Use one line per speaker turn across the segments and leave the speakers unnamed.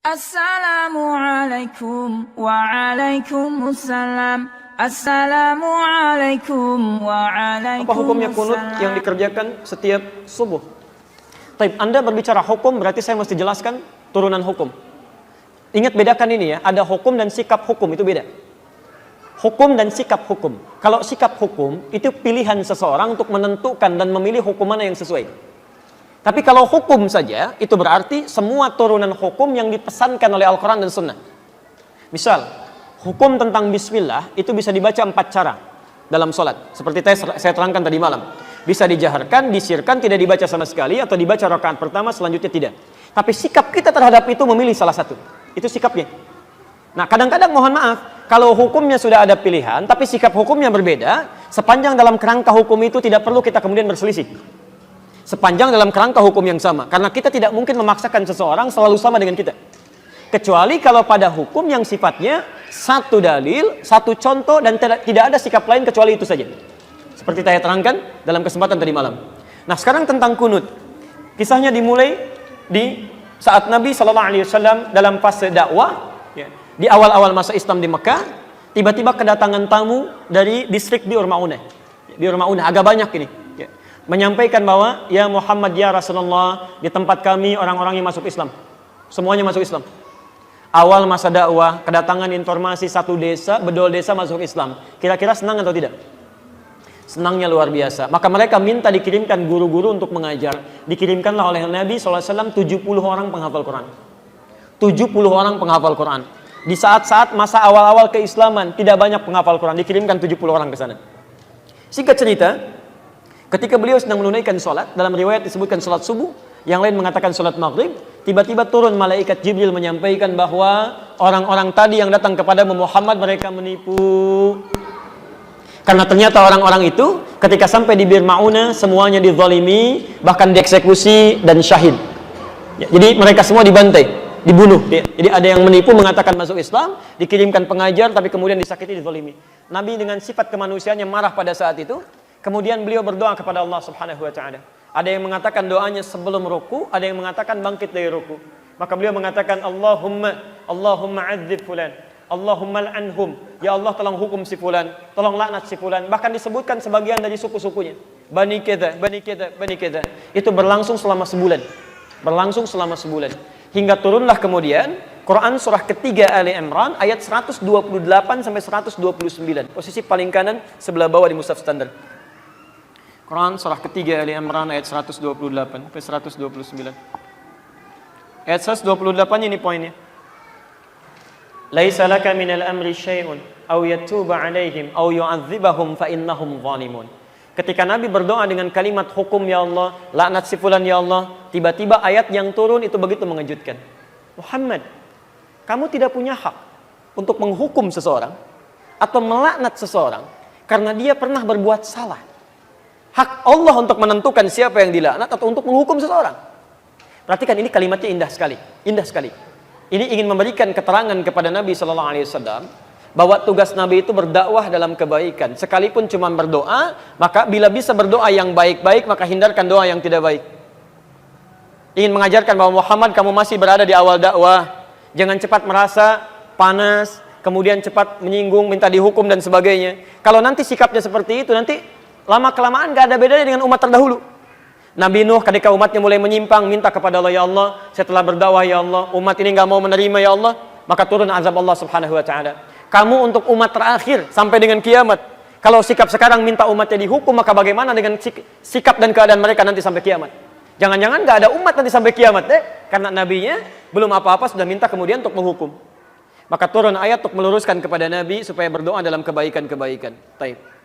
Assalamualaikum waalaikumsalam. Assalamualaikum waalaikumsalam.
Apa hukumnya kunut yang dikerjakan setiap subuh? Taib, Anda berbicara hukum berarti saya mesti jelaskan turunan hukum. Ingat bedakan ini ya, ada hukum dan sikap hukum, itu beda. Hukum dan sikap hukum. Kalau sikap hukum itu pilihan seseorang untuk menentukan dan memilih hukum mana yang sesuai. Tapi kalau hukum saja, itu berarti semua turunan hukum yang dipesankan oleh Al-Quran dan Sunnah. Misal, hukum tentang bismillah itu bisa dibaca 4 cara dalam sholat. Seperti saya terangkan tadi malam. Bisa dijaharkan, disirkan, tidak dibaca sama sekali, atau dibaca rakaat pertama, selanjutnya tidak. Tapi sikap kita terhadap itu memilih salah satu. Itu sikapnya. Nah, kadang-kadang mohon maaf, kalau hukumnya sudah ada pilihan, tapi sikap hukumnya berbeda, sepanjang dalam kerangka hukum itu tidak perlu kita kemudian berselisih. Sepanjang dalam kerangka hukum yang sama. Karena kita tidak mungkin memaksakan seseorang selalu sama dengan kita. Kecuali kalau pada hukum yang sifatnya satu dalil, satu contoh, dan tidak ada sikap lain kecuali itu saja. Seperti saya terangkan dalam kesempatan tadi malam. Nah, sekarang tentang kunut. Kisahnya dimulai di saat Nabi SAW dalam fase dakwah. Di awal-awal masa Islam di Mekah, tiba-tiba kedatangan tamu dari distrik Bi'r Ma'unah. Bi'r Ma'unah, agak banyak ini. Menyampaikan bahwa, ya Muhammad, ya Rasulullah, di tempat kami orang-orang yang masuk Islam. Semuanya masuk Islam. Awal masa dakwah, kedatangan informasi satu desa, bedol desa masuk Islam. Kira-kira senang atau tidak? Senangnya luar biasa. Maka mereka minta dikirimkan guru-guru untuk mengajar. Dikirimkanlah oleh Nabi SAW 70 orang penghafal Quran. 70 orang penghafal Quran. Di saat-saat masa awal-awal keislaman, tidak banyak penghafal Quran. Dikirimkan 70 orang ke sana. Singkat cerita, ketika beliau sedang menunaikan sholat, dalam riwayat disebutkan sholat subuh, yang lain mengatakan sholat maghrib, tiba-tiba turun malaikat Jibril menyampaikan bahwa orang-orang tadi yang datang kepada Muhammad, mereka menipu. Karena ternyata orang-orang itu ketika sampai di Bir Ma'unah, semuanya dizalimi, bahkan dieksekusi dan syahid. Jadi mereka semua dibantai, dibunuh. Jadi ada yang menipu mengatakan masuk Islam, dikirimkan pengajar, tapi kemudian disakiti, dizalimi. Nabi dengan sifat kemanusiaannya marah pada saat itu. Kemudian beliau berdoa kepada Allah Subhanahu wa taala. Ada yang mengatakan doanya sebelum ruku, ada yang mengatakan bangkit dari ruku. Maka beliau mengatakan Allahumma adzib fulan, Allahumma al'anhum. Ya Allah, tolong hukum si fulan, tolong laknat si fulan. Bahkan disebutkan sebagian dari suku-sukunya. Bani kedza, bani kedza, bani kedza. Itu berlangsung selama sebulan. Berlangsung selama sebulan. Hingga turunlah kemudian Quran surah ketiga Ali Imran ayat 128 sampai 129. Posisi paling kanan sebelah bawah di mushaf standar. Quran surah ketiga Ali Imran ayat 128 sampai 129. Ayat 128 ini poinnya. Laisa laka minal amri syai'un aw yatuba 'alaihim aw yu'adzibahum fa innahum zalimun. Ketika Nabi berdoa dengan kalimat hukum ya Allah, laknat si fulan ya Allah, tiba-tiba ayat yang turun itu begitu mengejutkan. Muhammad, kamu tidak punya hak untuk menghukum seseorang atau melaknat seseorang karena dia pernah berbuat salah. Hak Allah untuk menentukan siapa yang dilaknat atau untuk menghukum seseorang. Perhatikan, ini kalimatnya indah sekali. Indah sekali. Ini ingin memberikan keterangan kepada Nabi SAW bahwa tugas Nabi itu berdakwah dalam kebaikan. Sekalipun cuma berdoa, maka bila bisa berdoa yang baik-baik, maka hindarkan doa yang tidak baik. Ingin mengajarkan bahwa Muhammad, kamu masih berada di awal dakwah. Jangan cepat merasa panas, kemudian cepat menyinggung, minta dihukum dan sebagainya. Kalau nanti sikapnya seperti itu, nanti lama-kelamaan gak ada bedanya dengan umat terdahulu. Nabi Nuh ketika umatnya mulai menyimpang, minta kepada Allah, ya Allah, setelah berdakwah ya Allah, umat ini gak mau menerima ya Allah, maka turun azab Allah Subhanahu wa ta'ala. Kamu untuk umat terakhir sampai dengan kiamat. Kalau sikap sekarang minta umatnya dihukum, maka bagaimana dengan sikap dan keadaan mereka nanti sampai kiamat? Jangan-jangan gak ada umat nanti sampai kiamat deh, karena nabinya belum apa-apa sudah minta kemudian untuk menghukum. Maka turun ayat untuk meluruskan kepada Nabi supaya berdoa dalam kebaikan-kebaikan. Taib.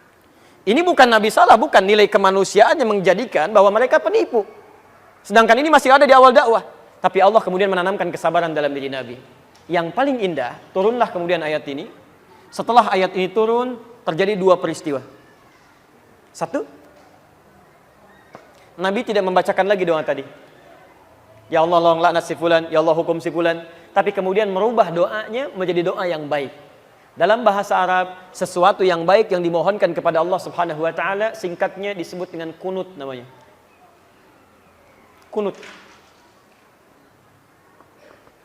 Ini bukan Nabi salah, bukan, nilai kemanusiaan yang menjadikan bahwa mereka penipu. Sedangkan ini masih ada di awal dakwah. Tapi Allah kemudian menanamkan kesabaran dalam diri Nabi. Yang paling indah, turunlah kemudian ayat ini. Setelah ayat ini turun, terjadi dua peristiwa. Satu, Nabi tidak membacakan lagi doa tadi. Ya Allah, tolong laknat si fulan, ya Allah hukum si fulan. Tapi kemudian merubah doanya menjadi doa yang baik. Dalam bahasa Arab, sesuatu yang baik yang dimohonkan kepada Allah Subhanahu wa taala singkatnya disebut dengan kunut namanya. Kunut.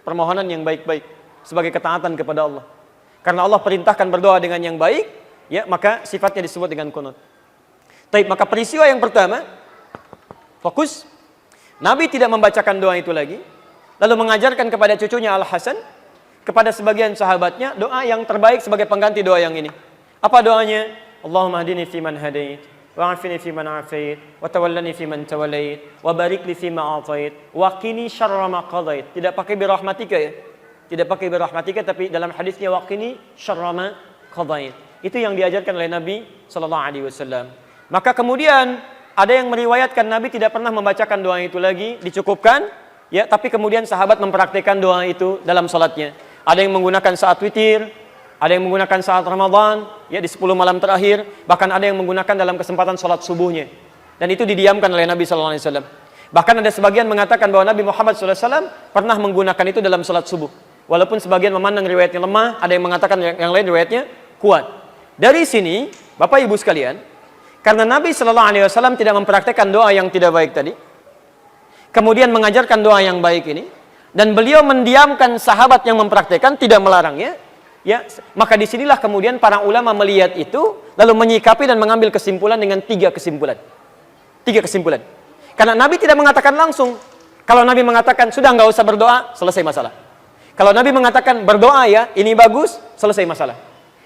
permohonan yang baik-baik sebagai ketaatan kepada Allah. Karena Allah perintahkan berdoa dengan yang baik, ya, maka sifatnya disebut dengan kunut. Baik, maka peristiwa yang pertama, fokus, Nabi tidak membacakan doa itu lagi, lalu mengajarkan kepada cucunya Al-Hasan, kepada sebagian sahabatnya, doa yang terbaik sebagai pengganti doa yang ini. Apa doanya? Allahumma hadini fiman hadait, wa'afini fiman afait, wa tawallani fiman tawallait, wa barik li fima atait, wa qini syarra ma qadait. Tidak pakai birahmatika ya. Tidak pakai birahmatika, tapi dalam hadisnya wa qini syarra ma qadait. Itu yang diajarkan oleh Nabi sallallahu alaihi wasallam. Maka kemudian ada yang meriwayatkan Nabi tidak pernah membacakan doa itu lagi, dicukupkan, ya, tapi kemudian sahabat mempraktikkan doa itu dalam salatnya. Ada yang menggunakan saat witir, ada yang menggunakan saat Ramadan, ya, di 10 malam terakhir, bahkan ada yang menggunakan dalam kesempatan salat subuhnya. Dan itu didiamkan oleh Nabi sallallahu alaihi wasallam. Bahkan ada sebagian mengatakan bahwa Nabi Muhammad sallallahu alaihi wasallam pernah menggunakan itu dalam salat subuh. Walaupun sebagian memandang riwayatnya lemah, ada yang mengatakan yang lain riwayatnya kuat. Dari sini, Bapak Ibu sekalian, karena Nabi sallallahu alaihi wasallam tidak mempraktikkan doa yang tidak baik tadi, kemudian mengajarkan doa yang baik ini, dan beliau mendiamkan sahabat yang mempraktikkan, tidak melarangnya, ya, maka disinilah kemudian para ulama melihat itu, lalu menyikapi dan mengambil kesimpulan dengan 3 kesimpulan. 3 kesimpulan. Karena Nabi tidak mengatakan langsung. Kalau Nabi mengatakan, sudah nggak usah berdoa, selesai masalah. Kalau Nabi mengatakan berdoa ya, ini bagus, selesai masalah.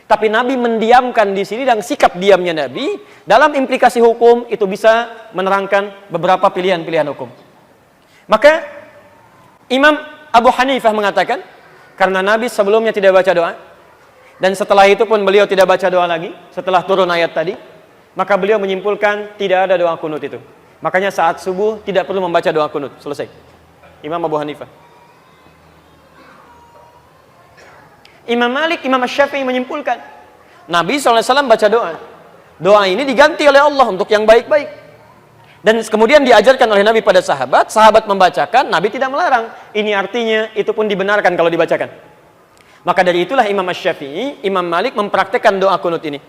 Tapi Nabi mendiamkan di sini, dan sikap diamnya Nabi dalam implikasi hukum itu bisa menerangkan beberapa pilihan-pilihan hukum. Maka Imam Abu Hanifah mengatakan, karena Nabi sebelumnya tidak baca doa, dan setelah itu pun beliau tidak baca doa lagi, setelah turun ayat tadi, maka beliau menyimpulkan tidak ada doa kunut itu. Makanya saat subuh tidak perlu membaca doa kunut, selesai. Imam Abu Hanifah. Imam Malik, Imam Syafi'i menyimpulkan, Nabi SAW baca doa. Doa ini diganti oleh Allah untuk yang baik-baik. Dan kemudian diajarkan oleh Nabi pada sahabat, sahabat membacakan, Nabi tidak melarang. Ini artinya itu pun dibenarkan kalau dibacakan. Maka dari itulah Imam Syafi'i, Imam Malik mempraktekkan doa kunut ini.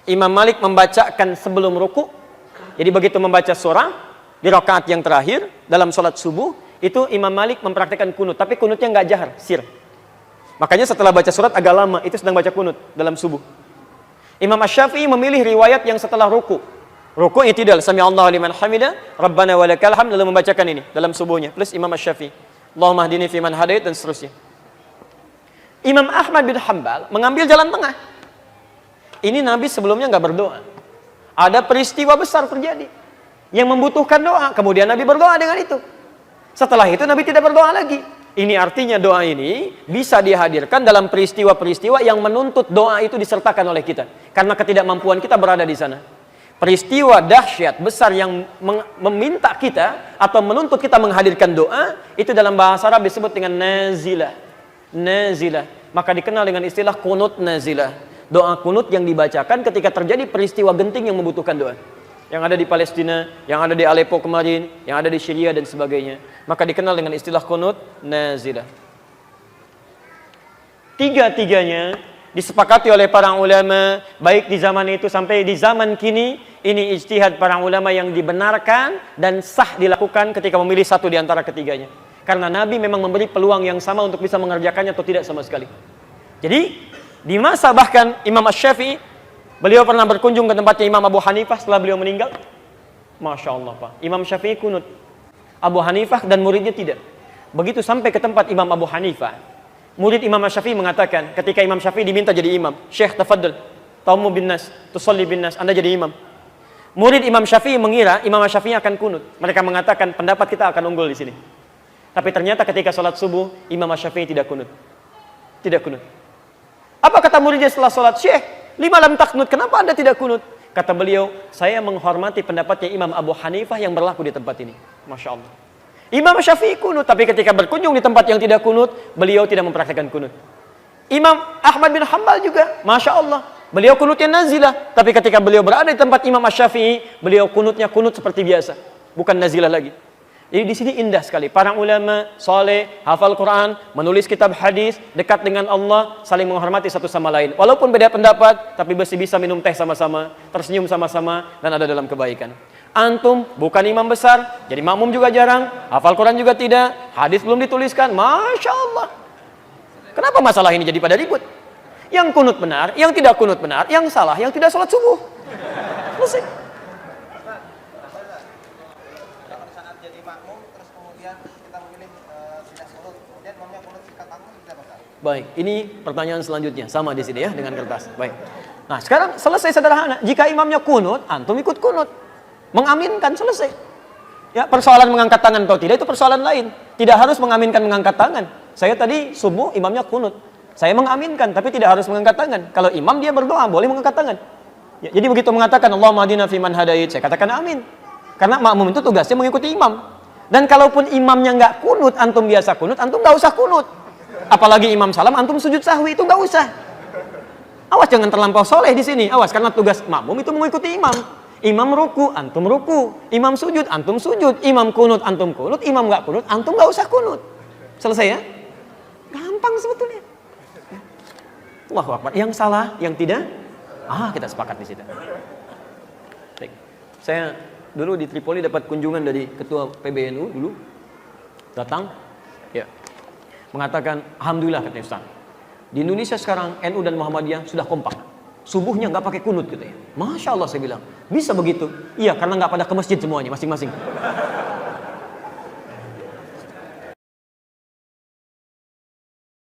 Imam Malik membacakan sebelum ruku. Jadi begitu membaca surah di rakaat yang terakhir dalam sholat subuh, itu Imam Malik mempraktekkan kunut, tapi kunutnya nggak jahar, sir. Makanya setelah baca surat agak lama, itu sedang baca kunut dalam subuh. Imam Syafi'i memilih riwayat yang setelah ruku. Ruku i'tidal, sami Allahu liman hamidah, Rabbana walakal hamd, lalu membacakan ini dalam subuhnya. Plus Imam Syafi'i, Allahumma hdini fiman hadait, dan seterusnya. Imam Ahmad bin Hanbal mengambil jalan tengah. Ini Nabi sebelumnya nggak berdoa. Ada peristiwa besar terjadi yang membutuhkan doa, kemudian Nabi berdoa dengan itu. Setelah itu Nabi tidak berdoa lagi. Ini artinya doa ini bisa dihadirkan dalam peristiwa-peristiwa yang menuntut doa itu disertakan oleh kita. Karena ketidakmampuan kita berada di sana. Peristiwa dahsyat besar yang meminta kita atau menuntut kita menghadirkan doa, itu dalam bahasa Arab disebut dengan nazilah. Nazilah. Maka dikenal dengan istilah kunut nazilah. Doa kunut yang dibacakan ketika terjadi peristiwa genting yang membutuhkan doa. Yang ada di Palestina, yang ada di Aleppo kemarin, yang ada di Syria dan sebagainya. Maka dikenal dengan istilah kunut nazilah. Tiga-tiganya disepakati oleh para ulama, baik di zaman itu sampai di zaman kini, ini ijtihad para ulama yang dibenarkan dan sah dilakukan ketika memilih satu di antara ketiganya. Karena Nabi memang memberi peluang yang sama untuk bisa mengerjakannya atau tidak sama sekali. Jadi, di masa bahkan Imam Syafi'i, beliau pernah berkunjung ke tempatnya Imam Abu Hanifah setelah beliau meninggal. Masya Allah Pak, Imam Syafi'i kunut, Abu Hanifah dan muridnya tidak. Begitu sampai ke tempat Imam Abu Hanifah, murid Imam Syafi'i mengatakan, ketika Imam Syafi'i diminta jadi imam, Syekh tafaddal, taumu bin nas, tusalli bin nas, Anda jadi imam. Murid Imam Syafi'i mengira Imam Syafi'i akan kunut. Mereka mengatakan pendapat kita akan unggul di sini. Tapi ternyata ketika sholat subuh, Imam Syafi'i tidak kunut. Tidak kunut. Apa kata muridnya setelah sholat? Syekh, lima lam taknut, kenapa Anda tidak kunut? Kata beliau, saya menghormati pendapatnya Imam Abu Hanifah yang berlaku di tempat ini. Masya Allah. Imam Syafi'i kunut, tapi ketika berkunjung di tempat yang tidak kunut, beliau tidak mempraktikkan kunut. Imam Ahmad bin Hanbal juga, Masya Allah, beliau kunutnya nazilah, tapi ketika beliau berada di tempat Imam Syafi'i, beliau kunutnya kunut seperti biasa, bukan nazilah lagi. Jadi di sini indah sekali. Para ulama soleh, hafal Quran, menulis kitab hadis, dekat dengan Allah, saling menghormati satu sama lain. Walaupun beda pendapat, tapi masih bisa minum teh sama-sama, tersenyum sama-sama, dan ada dalam kebaikan. Antum bukan imam besar, jadi makmum juga jarang, hafal Quran juga tidak, hadis belum dituliskan, Masya Allah. Kenapa masalah ini jadi pada ribut? Yang kunut benar, yang tidak kunut benar, yang salah, yang tidak sholat subuh. Selesai.
Kalau saat jadi makmum, terus kemudian kita memilih tidak kunut, kemudian imamnya kunut sikat tangan, tidak apa?
Baik, ini pertanyaan selanjutnya, sama di sini ya dengan kertas. Baik. Nah, sekarang selesai sederhana. Jika imamnya kunut, antum ikut kunut. Mengaminkan, selesai. Ya, persoalan mengangkat tangan atau tidak itu persoalan lain. Tidak harus mengaminkan mengangkat tangan. Saya tadi subuh imamnya kunut. Saya mengaminkan, tapi tidak harus mengangkat tangan. Kalau imam dia berdoa, boleh mengangkat tangan. Ya, jadi begitu mengatakan Allahumma hadina fiman hadait, saya katakan amin. Karena makmum itu tugasnya mengikuti imam. Dan kalaupun imamnya nggak kunut, antum biasa kunut, antum nggak usah kunut. Apalagi imam salam, antum sujud sahwi, itu nggak usah. Awas jangan terlampau soleh di sini. Awas, karena tugas makmum itu mengikuti imam. Imam ruku, antum ruku. Imam sujud, antum sujud. Imam kunut, antum kunut. Imam nggak kunut, antum nggak usah kunut. Selesai ya? Gampang sebetulnya. Allahu Akbar. Yang salah, yang tidak, kita sepakat di situ. Baik. Saya dulu di Tripoli dapat kunjungan dari ketua PBNU dulu. Datang, ya, mengatakan, alhamdulillah katanya Ustaz. Di Indonesia sekarang NU dan Muhammadiyah sudah kompak. Subuhnya nggak pakai kunut gitu ya. Masya Allah saya bilang, bisa begitu? Iya, karena nggak pada ke masjid semuanya masing-masing.